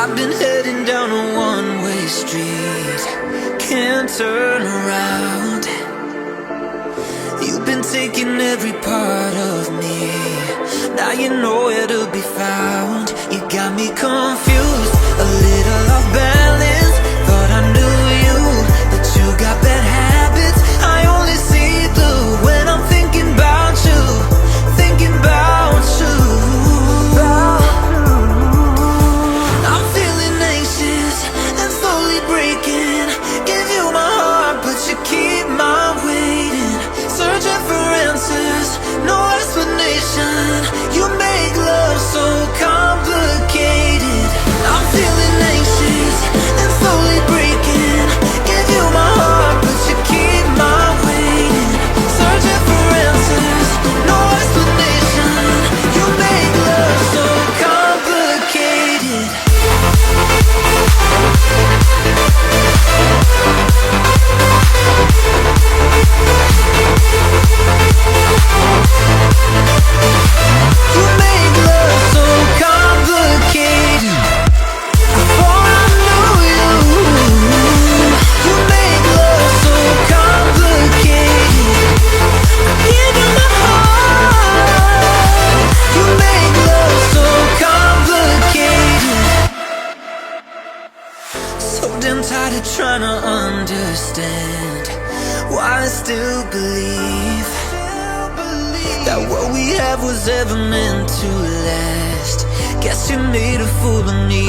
I've been heading down a one-way street, can't turn around. You've been taking every part of me, now you know where to be found. You got me confused, a little off balance. Thought I knew you, but you got bad habits. I only see blue when I'm thinking about you, thinking about you. I'm feeling anxious and slowly breaking. Give you my heart, but you keep my waiting. Searching for answers, no explanation. You make love so complicated. I'm feeling anxious and slowly breaking. Give you my heart, but you keep my waiting. Searching for answers, no explanation. You make love so complicated. You make love so complicated. Before I knew you, you make love so complicated. I give you my heart. You make love so complicated. So damn tired of trying to understand why I still believe that what we have was ever meant to last. Guess you made a fool of me.